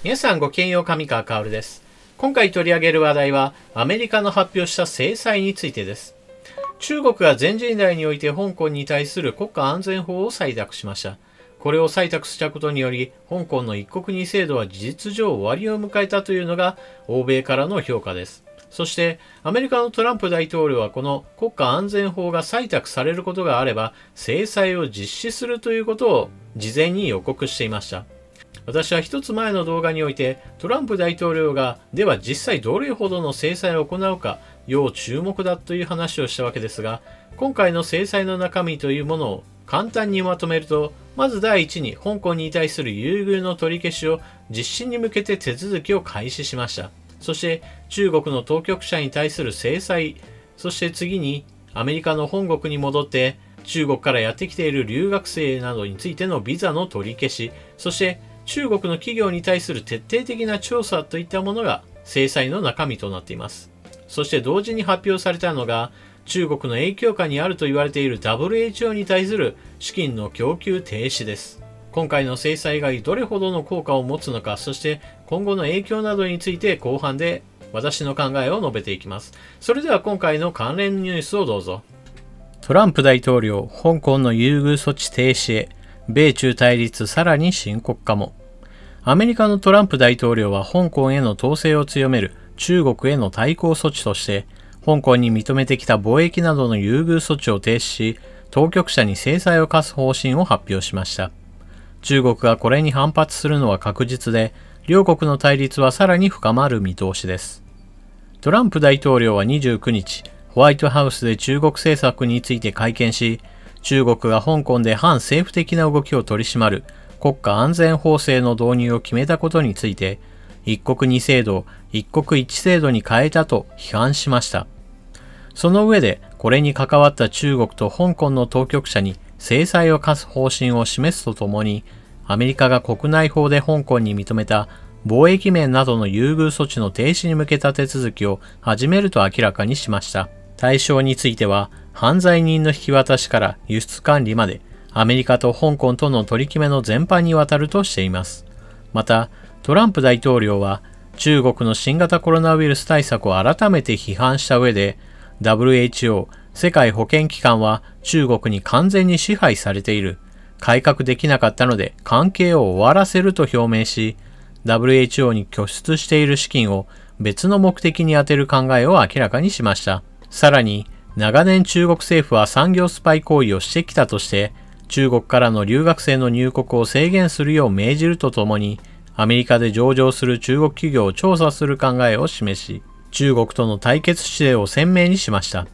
皆さんごきげんよう、上川薫です。今回取り上げる話題は、アメリカの発表した制裁についてです。中国が全人代において香港に対する国家安全法を採択しました。これを採択したことにより、香港の一国二制度は事実上終わりを迎えたというのが欧米からの評価です。そして、アメリカのトランプ大統領はこの国家安全法が採択されることがあれば、制裁を実施するということを事前に予告していました。私は一つ前の動画において、トランプ大統領が、では実際どれほどの制裁を行うか、要注目だという話をしたわけですが、今回の制裁の中身というものを簡単にまとめると、まず第一に香港に対する優遇の取り消しを実施に向けて手続きを開始しました。そして中国の当局者に対する制裁、そして次にアメリカの本国に戻って中国からやってきている留学生などについてのビザの取り消し、そして中国の企業に対する徹底的な調査といったものが制裁の中身となっています。そして同時に発表されたのが、中国の影響下にあると言われている WHO に対する資金の供給停止です。今回の制裁がどれほどの効果を持つのか、そして今後の影響などについて後半で私の考えを述べていきます。それでは今回の関連ニュースをどうぞ。トランプ大統領、香港の優遇措置停止へ、米中対立さらに深刻化も。アメリカのトランプ大統領は香港への統制を強める中国への対抗措置として、香港に認めてきた貿易などの優遇措置を停止し、当局者に制裁を科す方針を発表しました。中国がこれに反発するのは確実で、両国の対立はさらに深まる見通しです。トランプ大統領は29日、ホワイトハウスで中国政策について会見し、中国が香港で反政府的な動きを取り締まる国家安全法制の導入を決めたことについて、一国二制度、一国一制度に変えたと批判しました。その上で、これに関わった中国と香港の当局者に制裁を科す方針を示すとともに、アメリカが国内法で香港に認めた貿易面などの優遇措置の停止に向けた手続きを始めると明らかにしました。対象については、犯罪人の引き渡しから輸出管理まで、アメリカと香港との取り決めの全般にわたるとしています。また、トランプ大統領は、中国の新型コロナウイルス対策を改めて批判した上で、WHO、世界保健機関は中国に完全に支配されている。改革できなかったので関係を終わらせると表明し、WHO に拠出している資金を別の目的に充てる考えを明らかにしました。さらに、長年中国政府は産業スパイ行為をしてきたとして、中国からの留学生の入国を制限するよう命じるとともに、アメリカで上場する中国企業を調査する考えを示し、中国との対決姿勢を鮮明にしました。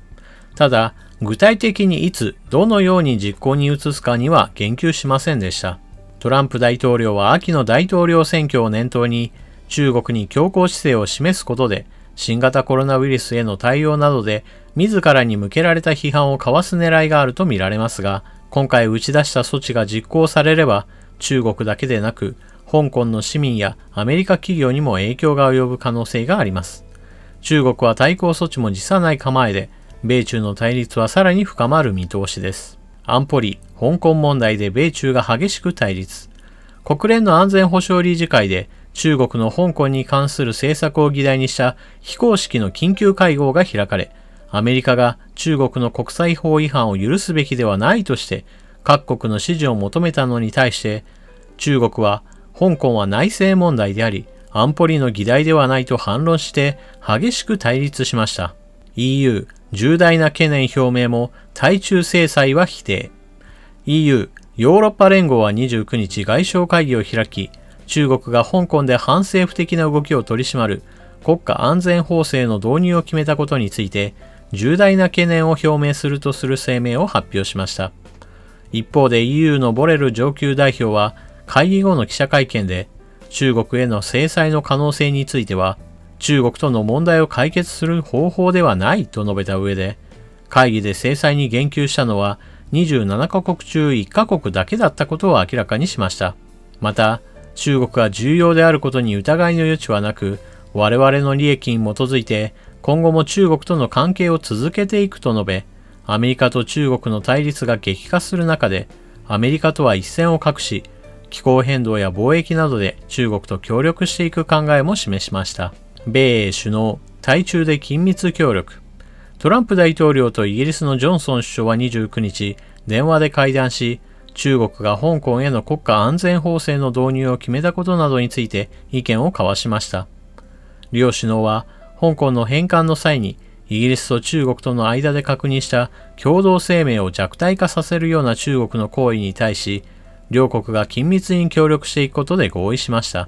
ただ、具体的にいつ、どのように実行に移すかには言及しませんでした。トランプ大統領は秋の大統領選挙を念頭に、中国に強硬姿勢を示すことで、新型コロナウイルスへの対応などで、自らに向けられた批判をかわす狙いがあるとみられますが、今回打ち出した措置が実行されれば、中国だけでなく、香港の市民やアメリカ企業にも影響が及ぶ可能性があります。中国は対抗措置も辞さない構えで、米中の対立はさらに深まる見通しです。安保理、香港問題で米中が激しく対立。国連の安全保障理事会で中国の香港に関する政策を議題にした非公式の緊急会合が開かれ、アメリカが中国の国際法違反を許すべきではないとして各国の支持を求めたのに対して、中国は香港は内政問題であり、安保理の議題ではないと反論して激しく対立しました。EU、重大な懸念表明も対中制裁は否定。EU、ヨーロッパ連合は29日外相会議を開き、中国が香港で反政府的な動きを取り締まる国家安全法制の導入を決めたことについて、重大な懸念を表明するとする声明を発表しました。一方で EU のボレル上級代表は会議後の記者会見で、中国への制裁の可能性については、中国との問題を解決する方法ではないと述べた上で、会議で制裁に言及したのは27カ国中1カ国だけだったことを明らかにしました。また、中国が重要であることに疑いの余地はなく、我々の利益に基づいて今後も中国との関係を続けていくと述べ、アメリカと中国の対立が激化する中で、アメリカとは一線を画し、気候変動や貿易などで中国と協力していく考えも示しました。米英首脳、対中で緊密協力。トランプ大統領とイギリスのジョンソン首相は29日、電話で会談し、中国が香港への国家安全法制の導入を決めたことなどについて意見を交わしました。両首脳は、香港の返還の際に、イギリスと中国との間で確認した共同声明を弱体化させるような中国の行為に対し、両国が緊密に協力していくことで合意しました。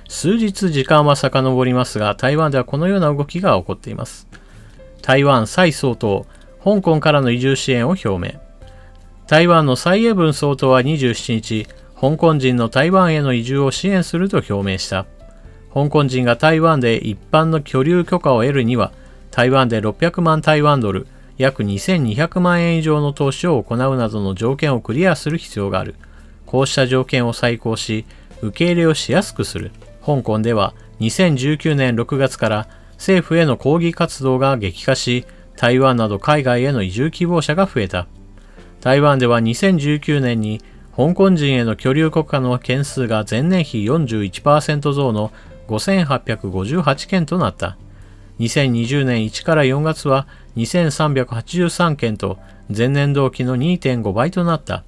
数日時間は遡りますが、台湾ではこのような動きが起こっています。台湾蔡総統、香港からの移住支援を表明。台湾の蔡英文総統は27日、香港人の台湾への移住を支援すると表明した。香港人が台湾で一般の居留許可を得るには、台湾で600万台湾ドル、約2200万円以上の投資を行うなどの条件をクリアする必要がある。こうした条件を再考し、受け入れをしやすくする。香港では2019年6月から政府への抗議活動が激化し、台湾など海外への移住希望者が増えた。台湾では2019年に香港人への居留許可の件数が前年比 41% 増の5858件となった。2020年1から4月は2383件と前年同期の 2.5 倍となった。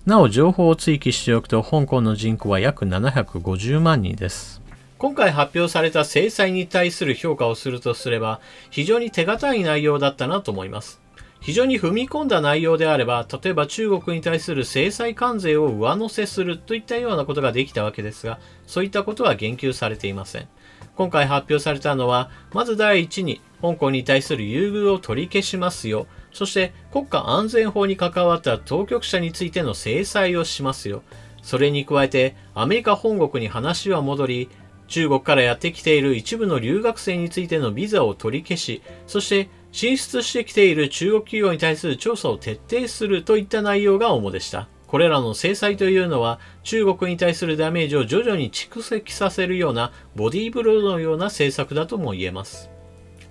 なお情報を追記しておくと香港の人口は約750万人です。今回発表された制裁に対する評価をするとすれば非常に手堅い内容だったなと思います。非常に踏み込んだ内容であれば、例えば中国に対する制裁関税を上乗せするといったようなことができたわけですが、そういったことは言及されていません。今回発表されたのは、まず第一に香港に対する優遇を取り消しますよ。そして国家安全法に関わった当局者についての制裁をしますよ。それに加えてアメリカ本国に話は戻り、中国からやってきている一部の留学生についてのビザを取り消し、そして進出してきている中国企業に対する調査を徹底するといった内容が主でした。これらの制裁というのは中国に対するダメージを徐々に蓄積させるようなボディーブローのような政策だとも言えます。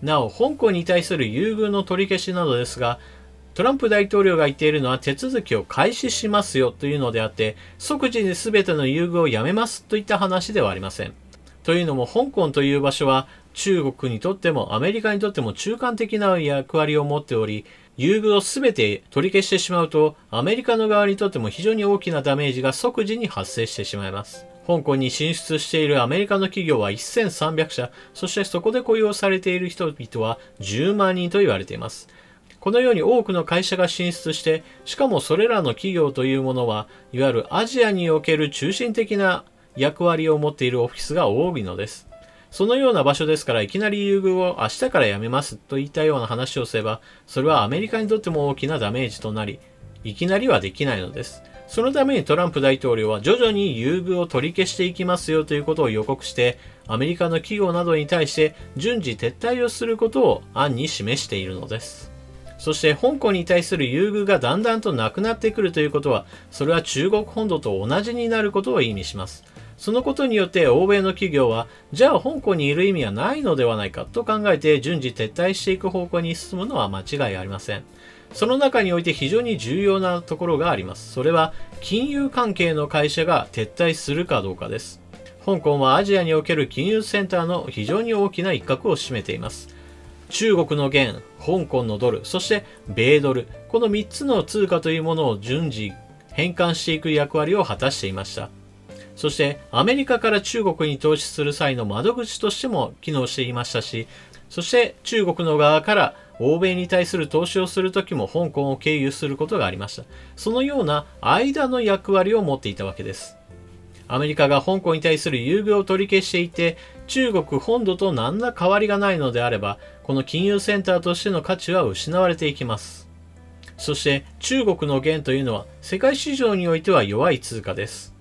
なお、香港に対する優遇の取り消しなどですが、トランプ大統領が言っているのは手続きを開始しますよというのであって、即時に全ての優遇をやめますといった話ではありません。というのも、香港という場所は中国にとってもアメリカにとっても中間的な役割を持っており、優遇を全て取り消してしまうと、アメリカの側にとっても非常に大きなダメージが即時に発生してしまいます。香港に進出しているアメリカの企業は1300社、そしてそこで雇用されている人々は10万人と言われています。このように多くの会社が進出して、しかもそれらの企業というものは、いわゆるアジアにおける中心的な役割を持っているオフィスが多いのです。そのような場所ですから、いきなり優遇を明日からやめますといったような話をすれば、それはアメリカにとっても大きなダメージとなり、いきなりはできないのです。そのためにトランプ大統領は徐々に優遇を取り消していきますよということを予告して、アメリカの企業などに対して順次撤退をすることを暗に示しているのです。そして香港に対する優遇がだんだんとなくなってくるということは、それは中国本土と同じになることを意味します。そのことによって欧米の企業は、じゃあ香港にいる意味はないのではないかと考えて順次撤退していく方向に進むのは間違いありません。その中において非常に重要なところがあります。それは金融関係の会社が撤退するかどうかです。香港はアジアにおける金融センターの非常に大きな一角を占めています。中国の元、香港のドル、そして米ドル、この3つの通貨というものを順次変換していく役割を果たしていました。そしてアメリカから中国に投資する際の窓口としても機能していましたし、そして中国の側から欧米に対する投資をするときも香港を経由することがありました。そのような間の役割を持っていたわけです。アメリカが香港に対する優遇を取り消していて、中国本土と何ら変わりがないのであれば、この金融センターとしての価値は失われていきます。そして中国の元というのは世界市場においては弱い通貨です。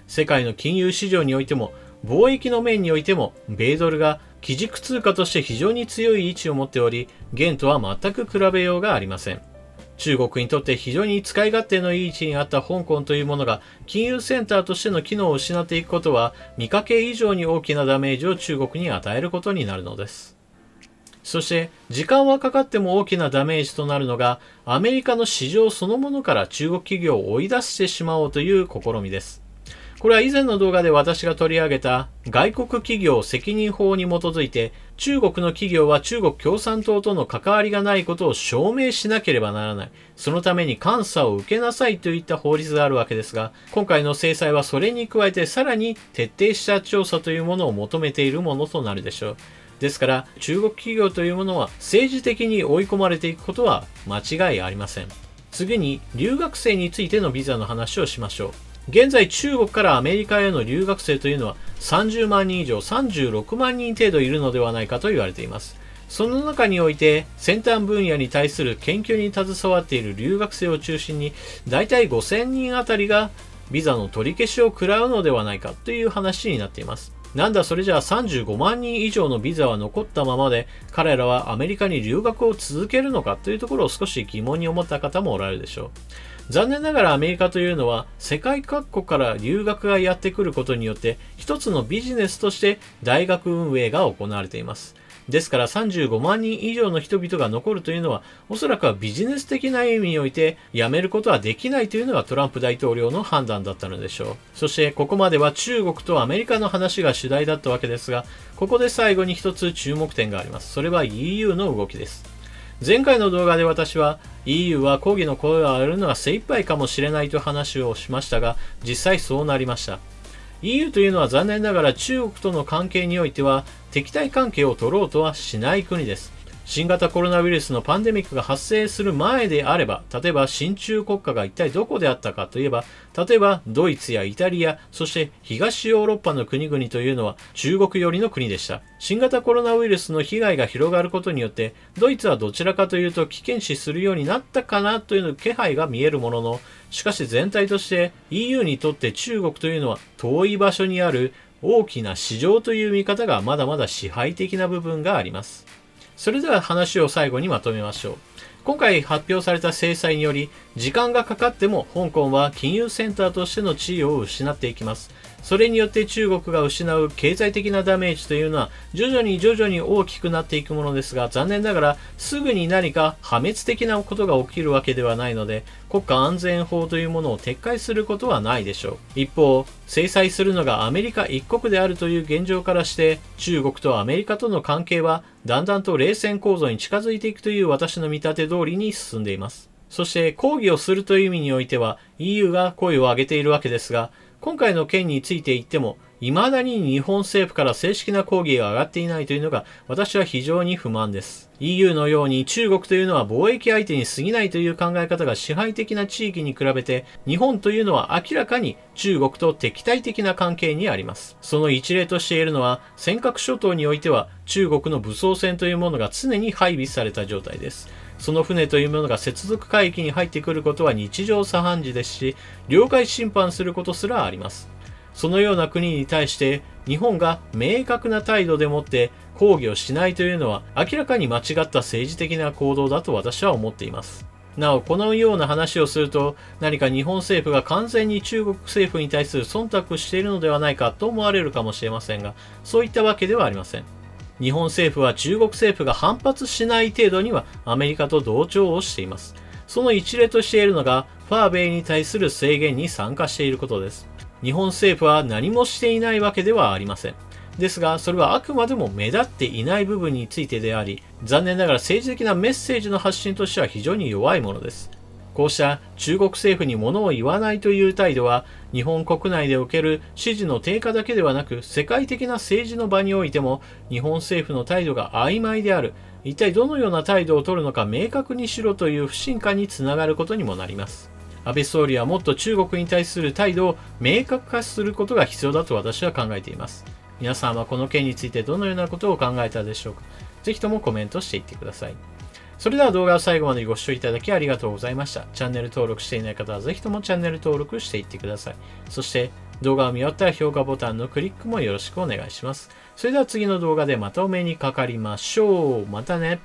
世界の金融市場においても貿易の面においても米ドルが基軸通貨として非常に強い位置を持っており、元とは全く比べようがありません。中国にとって非常に使い勝手のいい位置にあった香港というものが金融センターとしての機能を失っていくことは見かけ以上に大きなダメージを中国に与えることになるのです。そして時間はかかっても大きなダメージとなるのが、アメリカの市場そのものから中国企業を追い出してしまおうという試みです。これは以前の動画で私が取り上げた外国企業責任法に基づいて、中国の企業は中国共産党との関わりがないことを証明しなければならない。そのために監査を受けなさいといった法律があるわけですが、今回の制裁はそれに加えてさらに徹底した調査というものを求めているものとなるでしょう。ですから、中国企業というものは政治的に追い込まれていくことは間違いありません。次に、留学生についてのビザの話をしましょう。現在中国からアメリカへの留学生というのは30万人以上、36万人程度いるのではないかと言われています。その中において先端分野に対する研究に携わっている留学生を中心にだいたい5000人あたりがビザの取り消しを食らうのではないかという話になっています。なんだそれじゃあ35万人以上のビザは残ったままで彼らはアメリカに留学を続けるのかというところを少し疑問に思った方もおられるでしょう。残念ながらアメリカというのは世界各国から留学がやってくることによって一つのビジネスとして大学運営が行われています。ですから35万人以上の人々が残るというのはおそらくはビジネス的な意味においてやめることはできないというのがトランプ大統領の判断だったのでしょう。そしてここまでは中国とアメリカの話が主題だったわけですが、ここで最後に一つ注目点があります。それは EU の動きです。前回の動画で私は EU は抗議の声が上がるのが精一杯かもしれないという話をしましたが、実際そうなりました。EU というのは残念ながら中国との関係においては敵対関係を取ろうとはしない国です。新型コロナウイルスのパンデミックが発生する前であれば、例えば親中国家が一体どこであったかといえば、例えばドイツやイタリア、そして東ヨーロッパの国々というのは中国寄りの国でした。新型コロナウイルスの被害が広がることによって、ドイツはどちらかというと危険視するようになったかなという気配が見えるものの、しかし全体として EU にとって中国というのは遠い場所にある大きな市場という見方がまだまだ支配的な部分があります。それでは話を最後にまとめましょう。今回発表された制裁により、時間がかかっても香港は金融センターとしての地位を失っていきます。それによって中国が失う経済的なダメージというのは徐々に大きくなっていくものですが、残念ながらすぐに何か破滅的なことが起きるわけではないので、国家安全法というものを撤回することはないでしょう。一方、制裁するのがアメリカ一国であるという現状からして、中国とアメリカとの関係はだんだんと冷戦構造に近づいていくという私の見立て通りに進んでいます。そして抗議をするという意味においては EU が声を上げているわけですが、今回の件について言っても、未だに日本政府から正式な抗議が上がっていないというのが私は非常に不満です。EU のように中国というのは貿易相手に過ぎないという考え方が支配的な地域に比べて、日本というのは明らかに中国と敵対的な関係にあります。その一例として言えるのは、尖閣諸島においては中国の武装船というものが常に配備された状態です。その船というものが接続海域に入ってくることは日常茶飯事ですし、領海侵犯することすらあります。そのような国に対して日本が明確な態度でもって抗議をしないというのは明らかに間違った政治的な行動だと私は思っています。なお、このような話をすると何か日本政府が完全に中国政府に対する忖度しているのではないかと思われるかもしれませんが、そういったわけではありません。日本政府は中国政府が反発しない程度にはアメリカと同調をしています。その一例としているのがファーウェイに対する制限に参加していることです。日本政府は何もしていないわけではありません。ですが、それはあくまでも目立っていない部分についてであり、残念ながら政治的なメッセージの発信としては非常に弱いものです。こうした中国政府に物を言わないという態度は、日本国内でおける支持の低下だけではなく、世界的な政治の場においても、日本政府の態度が曖昧である、一体どのような態度を取るのか明確にしろという不信感につながることにもなります。安倍総理はもっと中国に対する態度を明確化することが必要だと私は考えています。皆さんはこの件についてどのようなことを考えたでしょうか。ぜひともコメントしていってください。それでは動画を最後までご視聴いただきありがとうございました。チャンネル登録していない方はぜひともチャンネル登録していってください。そして動画を見終わったら評価ボタンのクリックもよろしくお願いします。それでは次の動画でまたお目にかかりましょう。またね。